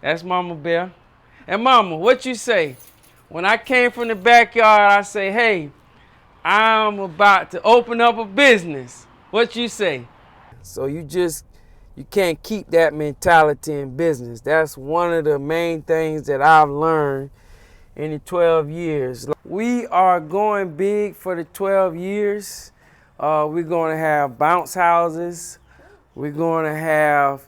That's Mama Bear. And Mama, what you say? When I came from the backyard, I say, hey, I'm about to open up a business. What you say? So you can't keep that mentality in business. That's one of the main things that I've learned in the 12 years. We are going big for the 12 years. We're going to have bounce houses. We're going to have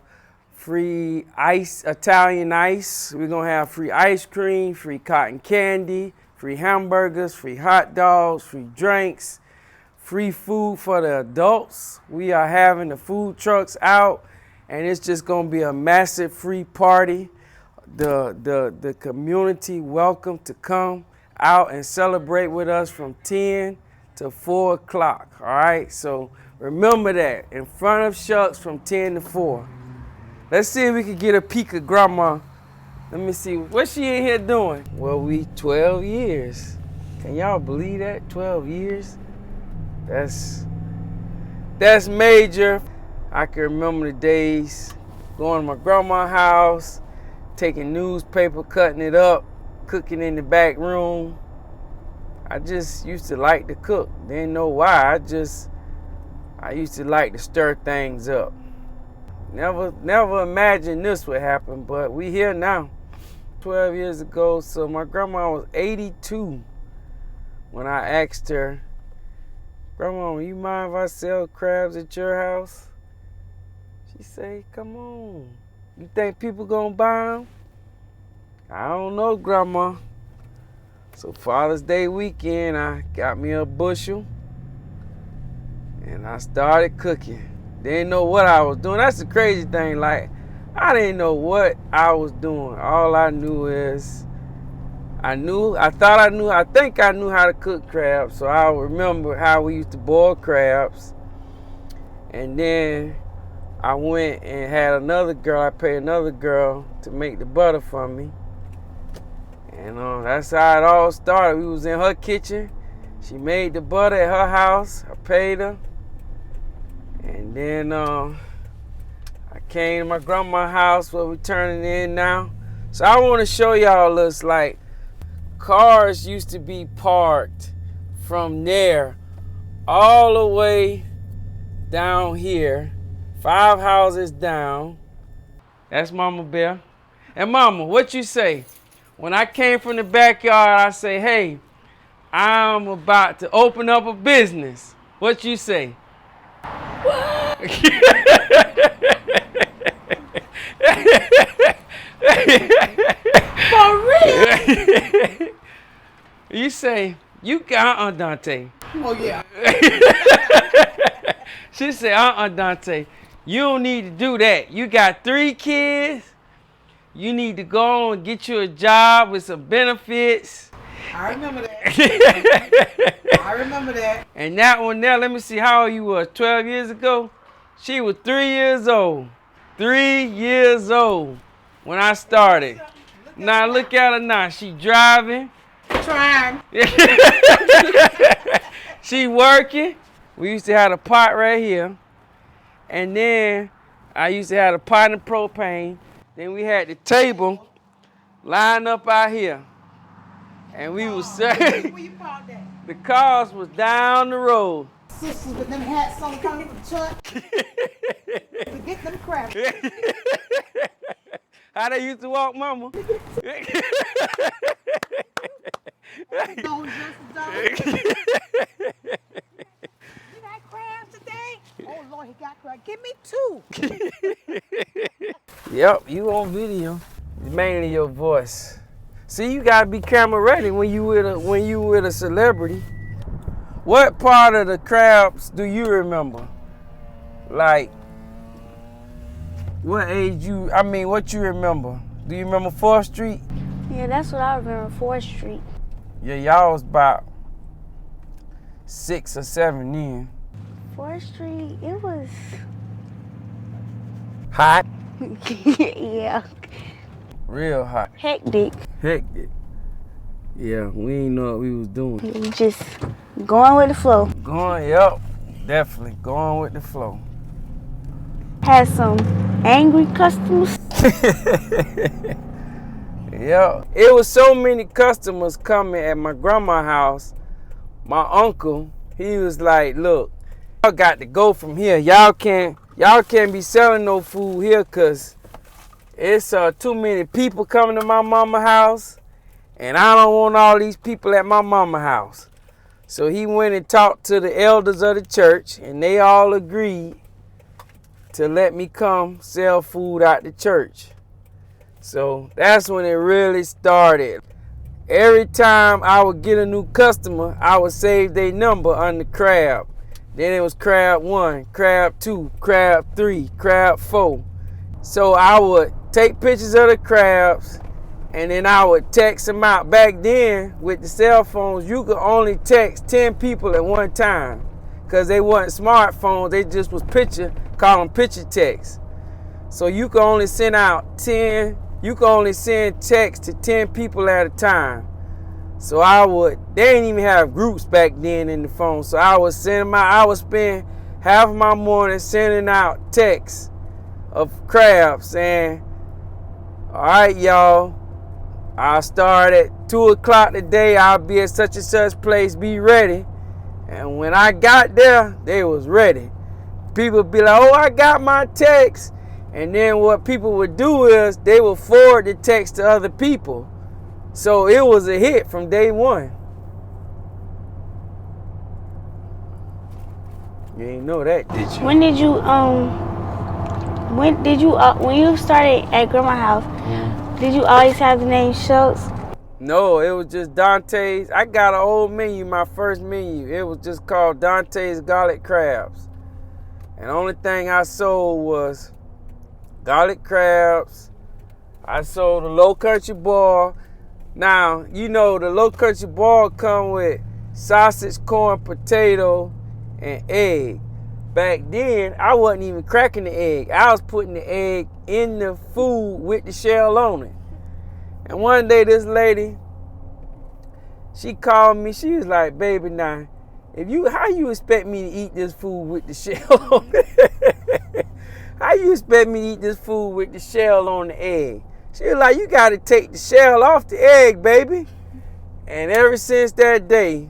free Italian ice. We're going to have free ice cream, free cotton candy, free hamburgers, free hot dogs, free drinks, free food for the adults. We are having the food trucks out, and it's just going to be a massive free party. The community welcome to come out and celebrate with us from 10 to 4 o'clock, all right? So remember that, in front of Shucks from 10 to 4. Let's see if we can get a peek of Grandma. Let me see, what's she in here doing? Well, we 12 years. Can y'all believe that, 12 years? That's major. I can remember the days going to my grandma's house, taking newspaper, cutting it up, cooking in the back room. I just used to like to cook. Didn't know why. I used to like to stir things up. Never imagined this would happen, but we here now. 12 years ago, so my grandma was 82 when I asked her, Grandma, you mind if I sell crabs at your house? She say, come on. You think people gonna buy them? I don't know, Grandma. So Father's Day weekend, I got me a bushel and I started cooking. Didn't know what I was doing. That's the crazy thing. Like, I didn't know what I was doing. All I knew is, I think I knew how to cook crabs. So I remember how we used to boil crabs. And then I went and had I paid another girl to make the butter for me. And that's how it all started. We was in her kitchen. She made the butter at her house. I paid her. And then I came to my grandma's house where we're turning in now. So I want to show y'all this, like, cars used to be parked from there all the way down here, 5 houses down. That's Mama Bear. And Mama, what you say? When I came from the backyard, I say, hey, I'm about to open up a business. What you say? What? For real? You say, you got Dante. Oh, yeah. She said, Dante, you don't need to do that. You got 3 kids. You need to go and get you a job with some benefits. I remember that. I remember that. And that one there, let me see how old you was, 12 years ago? She was 3 years old. 3 years old when I started. Now look at her now. She driving. Trying. She working. We used to have a pot right here. And then I used to have a pot of propane. Then we had the table lined up out here. And we was serving. Where you parked that? The cars was down the road. Sisters with them hats on coming from church. Forget them crap. How they used to walk, Mama? Those just You got crabs today? Oh, Lord, he got crabs. Give me 2. Yep, you on video. It's mainly your voice. See, you gotta be camera ready when you with a celebrity. What part of the crabs do you remember? Like, what you remember? Do you remember 4th Street? Yeah, that's what I remember, 4th Street. Yeah, y'all was about 6 or 7 then. 4th Street, it was... Hot? Yeah. Real hot. Hectic. Yeah, we ain't know what we was doing. Just going with the flow. Yep, definitely going with the flow. Had some angry customers. Yeah, it was so many customers coming at my grandma's house. My uncle, he was like, look, y'all got to go from here. Y'all can't be selling no food here because it's too many people coming to my mama's house, and I don't want all these people at my mama's house. So he went and talked to the elders of the church, and they all agreed to let me come sell food out the church. So that's when it really started. Every time I would get a new customer, I would save their number under crab. Then it was crab 1, crab 2, crab 3, crab 4. So I would take pictures of the crabs, and then I would text them out. Back then, with the cell phones, you could only text 10 people at one time because they weren't smartphones. They just was call them picture text. So you could only send out 10. You could only send text to 10 people at a time. So they didn't even have groups back then in the phone. So I would send them out. I would spend half of my morning sending out texts of crabs saying, all right, y'all, I'll start at 2 o'clock today. I'll be at such and such place. Be ready. And when I got there, they was ready. People would be like, oh, I got my text. And then what people would do is they would forward the text to other people. So it was a hit from day one. You didn't know that, did you? When you started at grandma's house, did you always have the name Shucks? No, it was just Dante's. I got an old menu, my first menu. It was just called Dante's Garlic Crabs. And the only thing I sold was garlic crabs. I sold a low country boil. Now, you know the low country boil come with sausage, corn, potato, and egg. Back then, I wasn't even cracking the egg. I was putting the egg in the food with the shell on it. And one day this lady, she called me. She was like, baby, now, how you expect me to eat this food with the shell on it? How you expect me to eat this food with the shell on the egg? She was like, you got to take the shell off the egg, baby. And ever since that day,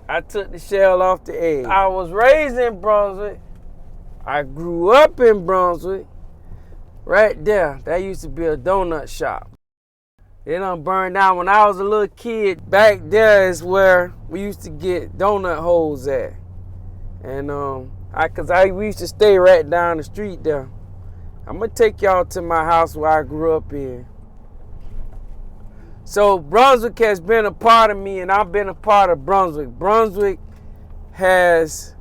I took the shell off the egg. I was raised in Brunswick. I grew up in Brunswick. Right there, that used to be a donut shop. It done burned down. When I was a little kid, back there is where we used to get donut holes at. And we used to stay right down the street there. I'm gonna take y'all to my house where I grew up in. So Brunswick has been a part of me, and I've been a part of Brunswick. Brunswick has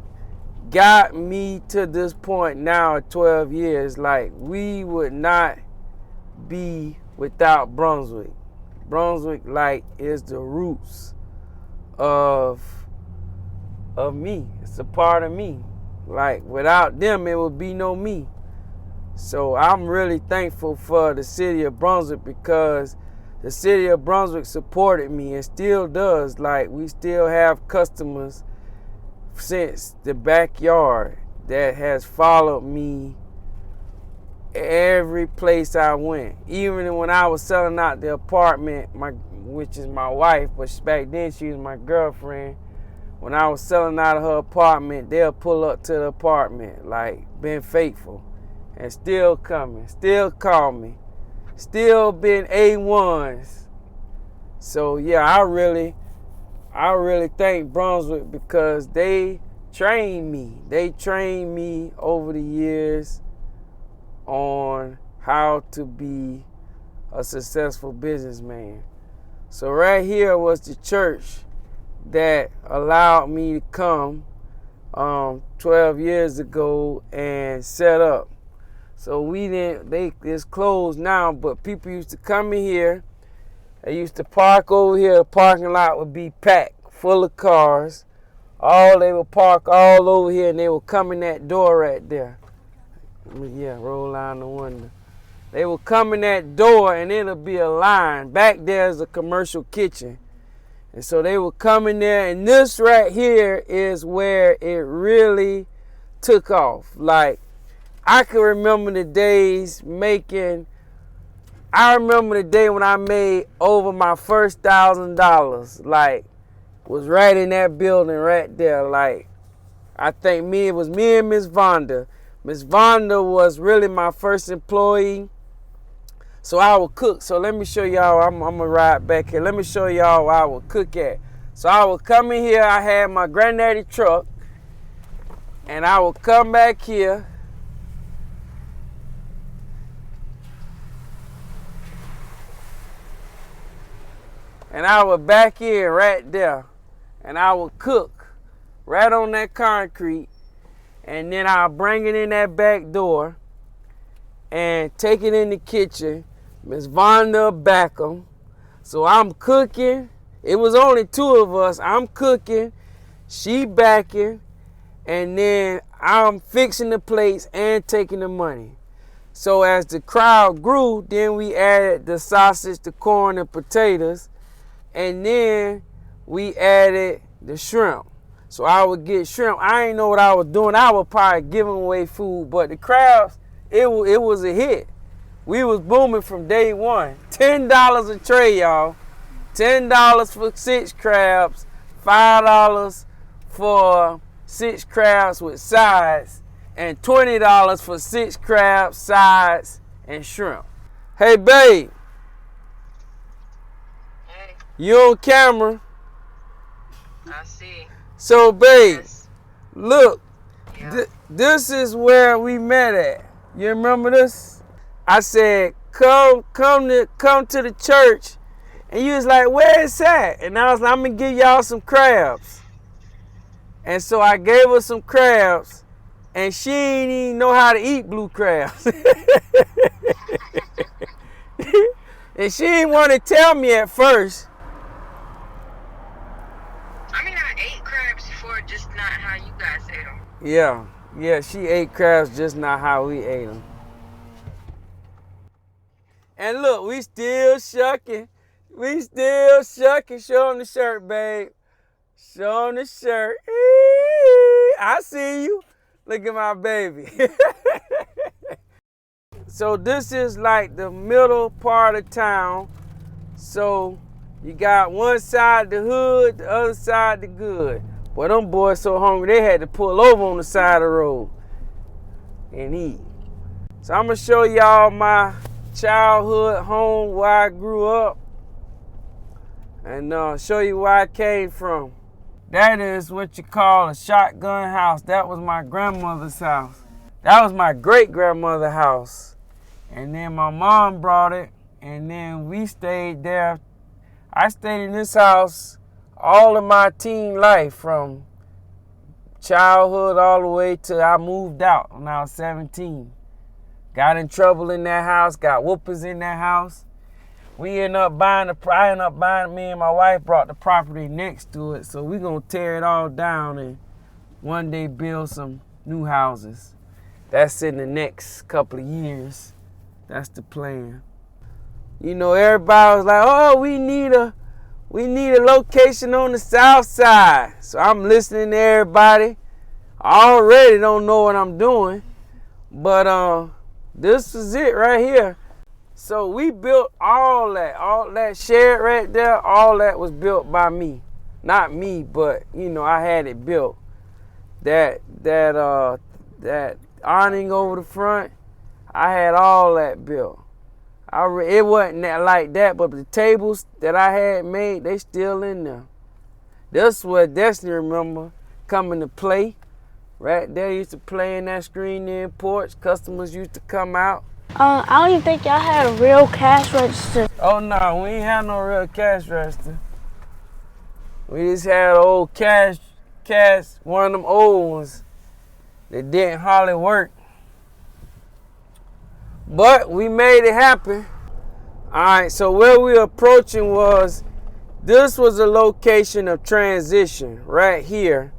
got me to this point now at 12 years. Like, we would not be without Brunswick. Brunswick, like, is the roots of me. It's a part of me. Like, without them, it would be no me. So I'm really thankful for the city of Brunswick, because the city of Brunswick supported me and still does. Like, we still have customers since the backyard that has followed me every place I went. Even when I was selling out the apartment, which is my wife, but back then she was my girlfriend. When I was selling out of her apartment, they'll pull up to the apartment, like, been faithful. And still coming, still call me, still been A1s. So yeah, I really thank Brunswick, because they trained me. They trained me over the years on how to be a successful businessman. So right here was the church that allowed me to come 12 years ago and set up. So it's closed now, but people used to come in here. They used to park over here. The parking lot would be packed, full of cars. They would park all over here, and they would come in that door right there. Yeah, roll down the window. They would come in that door, and it'll be a line. Back there's a commercial kitchen. And so they would come in there, and this right here is where it really took off. Like, I can remember the days making, I remember the day when I made over my first $1,000. Like, was right in that building right there. Like, I think it was me and Miss Vonda. Miss Vonda was really my first employee. So I would cook. So let me show y'all, I'm gonna ride back here. Let me show y'all where I would cook at. So I would come in here, I had my granddaddy truck, and I would come back here. And I would back in right there. And I would cook right on that concrete. And then I'll bring it in that back door and take it in the kitchen. Miss Vonda back 'em. So I'm cooking. It was only two of us. I'm cooking, she backing, and then I'm fixing the plates and taking the money. So as the crowd grew, then we added the sausage, the corn, and potatoes, and then we added the shrimp. So I would get shrimp. I didn't know what I was doing. I was probably giving away food, but the crowds, it was a hit. We was booming from day one. $10 a tray, y'all. $10 for 6 crabs, $5 for 6 crabs with sides, and $20 for 6 crabs, sides, and shrimp. Hey, babe. Hey, You on camera? I see. So, babe, Yes. look, Yeah. this is where we met at. You remember this? I said, come to the church. And you was like, where is that? And I was like, I'm going to give y'all some crabs. And so I gave her some crabs. And she didn't even know how to eat blue crabs. And she didn't want to tell me at first. I mean, I ate crabs before, just not how you guys ate them. Yeah, she ate crabs, just not how we ate them. And look, we still shucking. We still shucking. Show them the shirt, babe. Show them the shirt. I see you. Look at my baby. So this is like the middle part of town. So you got one side the hood, the other side the good. Boy, them boys so hungry they had to pull over on the side of the road and eat. So I'm gonna show y'all my childhood home where I grew up and show you where I came from. That is what you call a shotgun house. That was my grandmother's house. That was my great-grandmother's house. And then my mom brought it, and then we stayed there. I stayed in this house all of my teen life, from childhood all the way till I moved out when I was 17. Got in trouble in that house, got whoopers in that house. We ended up buying me and my wife brought the property next to it, so we're gonna tear it all down and one day build some new houses. That's in the next couple of years. That's the plan. You know, everybody was like, oh, we need a location on the south side. So I'm listening to everybody. I already don't know what I'm doing, but this is it right here. So we built all that shed right there, all that was built by me. Not me, but you know, I had it built. That awning over the front, I had all that built. It wasn't that like that, but the tables that I had made, they still in there. That's what Destiny remember coming to play. Right there, used to play in that screen-in porch. Customers used to come out. I don't even think y'all had a real cash register. Oh no, we ain't had no real cash register. We just had an old cash, one of them old ones that didn't hardly work. But we made it happen. All right, so where we were approaching this was a location of transition right here.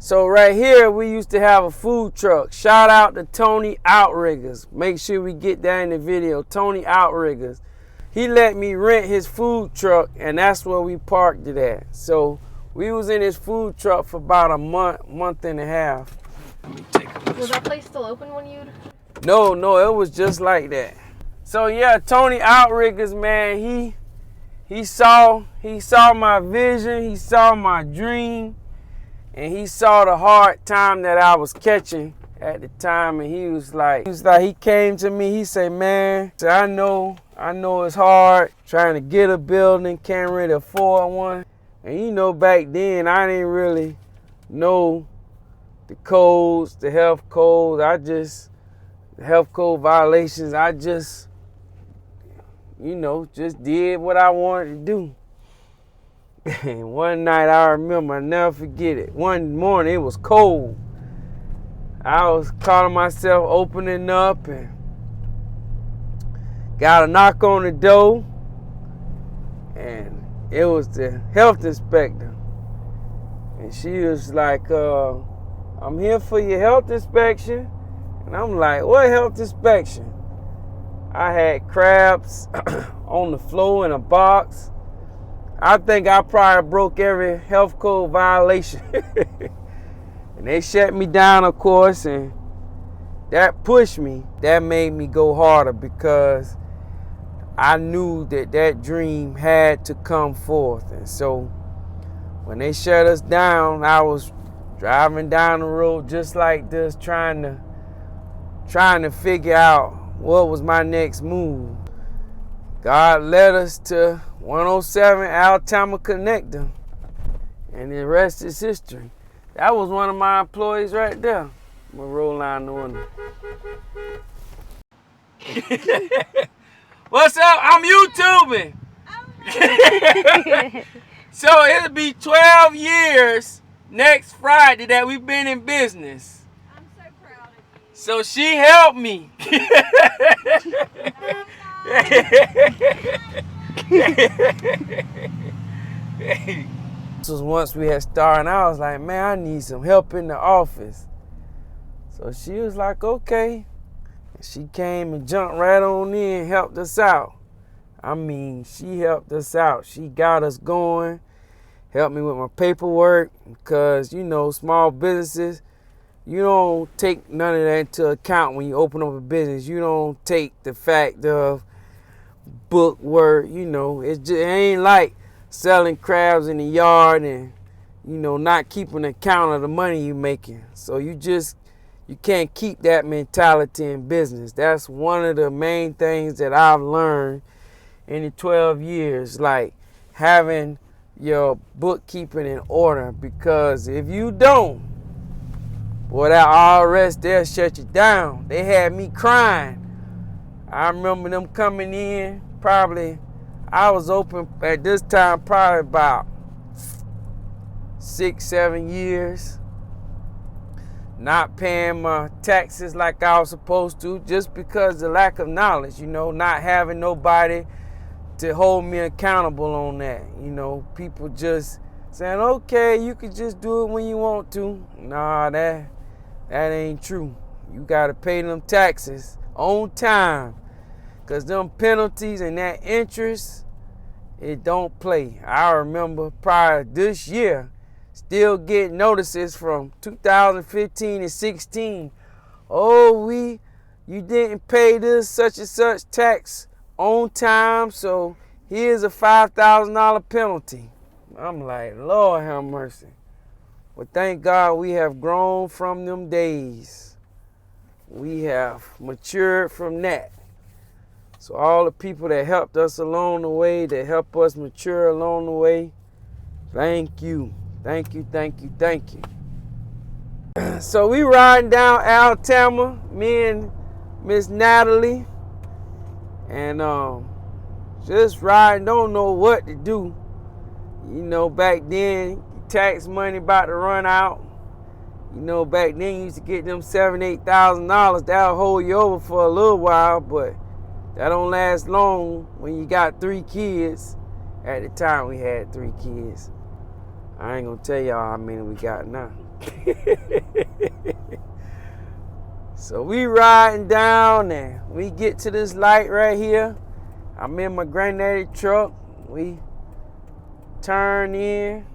So right here, we used to have a food truck. Shout out to Tony Outriggers. Make sure we get that in the video. Tony Outriggers. He let me rent his food truck, and that's where we parked it at. So we was in his food truck for about a month and a half. Let me take a Was that place still open when you? No, it was just like that. So yeah, Tony Outriggers, man, he saw my vision, he saw my dream, and he saw the hard time that I was catching at the time, and he came to me, he said, man, I know it's hard trying to get a building, can't really afford one. And you know, back then I didn't really know the codes, the health codes, the health code violations, I just did what I wanted to do. And one night I remember, I'll never forget it. One morning it was cold. I was calling myself opening up and got a knock on the door, and it was the health inspector. And she was like, I'm here for your health inspection. And I'm like, what health inspection? I had crabs on the floor in a box. I think I probably broke every health code violation. And they shut me down, of course, and that pushed me. That made me go harder because I knew that dream had to come forth. And so when they shut us down, I was driving down the road just like this, trying to figure out what was my next move. God led us to 107 Altama Connector, and the rest is history. That was one of my employees right there. I'm gonna roll down the window. What's up? I'm YouTubing. So it'll be 12 years next Friday that we've been in business. I'm so proud of you. So she helped me. This was once we had started, and I was like, man, I need some help in the office. So she was like, okay. And she came and jumped right on in and helped us out. I mean, she helped us out. She got us going, helped me with my paperwork, because, small businesses, you don't take none of that into account when you open up a business. You don't take the fact of book work, it ain't like selling crabs in the yard and, not keeping account of the money you making. So you can't keep that mentality in business. That's one of the main things that I've learned in the 12 years, like having your bookkeeping in order, because if you don't, boy, that IRS, they'll shut you down. They had me crying. I remember them coming in, I was open at this time probably about 6-7 years, not paying my taxes like I was supposed to, just because of the lack of knowledge, not having nobody to hold me accountable on that. People just saying, okay, you can just do it when you want to. Nah, that ain't true. You gotta pay them taxes on time, because them penalties and that interest, it don't play. I remember prior this year still getting notices from 2015 and 16. Oh, you didn't pay this such and such tax on time, so here's a $5,000 penalty. I'm like, Lord have mercy. But thank God we have grown from them days. We have matured from that. So all the people that helped us along the way, that help us mature along the way, thank you. Thank you, thank you, thank you. So we riding down Altama, me and Miss Natalie, and just riding, don't know what to do. Back then, tax money about to run out. Back then you used to get them $7,000-$8,000. That'll hold you over for a little while, but that don't last long when you got 3 kids. At the time we had 3 kids. I ain't gonna tell y'all how many we got now. So we riding down and we get to this light right here. I'm in my granddaddy truck. We turn in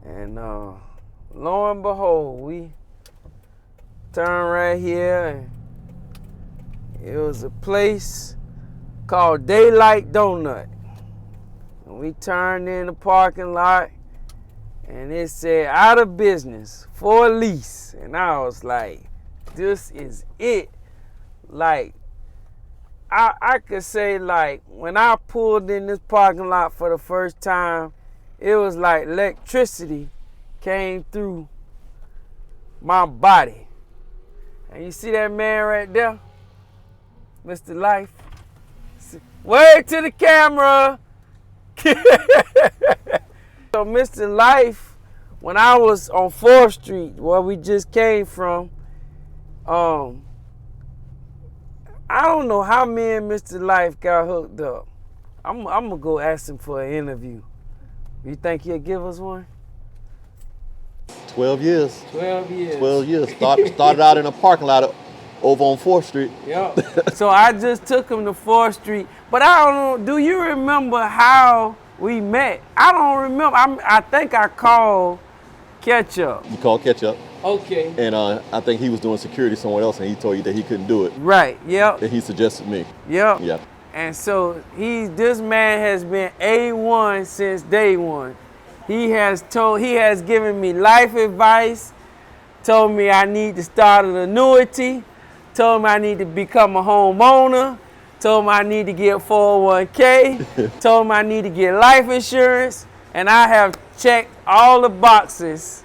and lo and behold, we turned right here, and it was a place called Daylight Donut. And we turned in the parking lot, and it said out of business for lease. And I was like, this is it. Like, I could say, like, when I pulled in this parking lot for the first time, it was like electricity came through my body. And you see that man right there? Mr. Life. Wave to the camera. So Mr. Life, when I was on 4th Street, where we just came from, I don't know how me and Mr. Life got hooked up. I'm gonna go ask him for an interview. You think he'll give us one? 12 years. 12 years. 12 years. Started out in a parking lot over on 4th Street. Yep. So I just took him to 4th Street. But I don't know, do you remember how we met? I don't remember. I think I called Ketchup. You called Ketchup. Okay. And I think he was doing security somewhere else, and he told you that he couldn't do it. Right, yep. And he suggested me. Yep. Yeah. And so this man has been A1 since day one. He has given me life advice, told me I need to start an annuity, told me I need to become a homeowner, told me I need to get 401k, told me I need to get life insurance, and I have checked all the boxes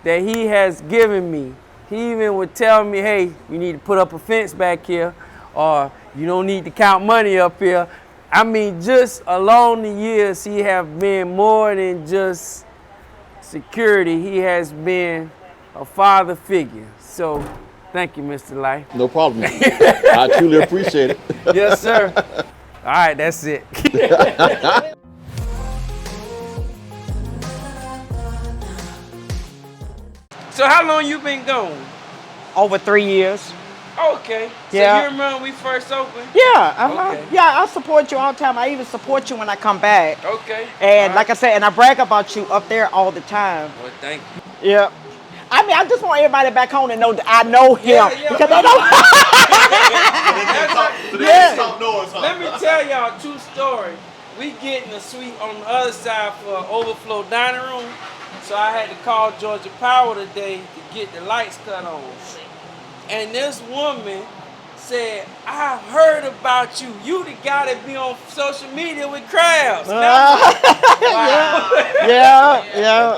that he has given me. He even would tell me, hey, you need to put up a fence back here, or you don't need to count money up here. I mean, just along the years, he have been more than just security. He has been a father figure. So, thank you, Mr. Life. No problem. I truly appreciate it. Yes, sir. All right, that's it. So how long you been gone? Over 3 years. Okay. Yeah. So you remember when we first opened? Yeah, Okay. yeah, I support you all the time. I even support you when I come back. Okay. And All like I said, and I brag about you up there all the time. Well, thank you. Yeah. I mean, I just want everybody back home to know that I know him. Yeah. Because they don't. Let me tell y'all a true story. We getting a suite on the other side for an overflow dining room. So I had to call Georgia Power today to get the lights cut on. And this woman said, I heard about you. You the guy that be on social media with crabs. Wow. Yeah.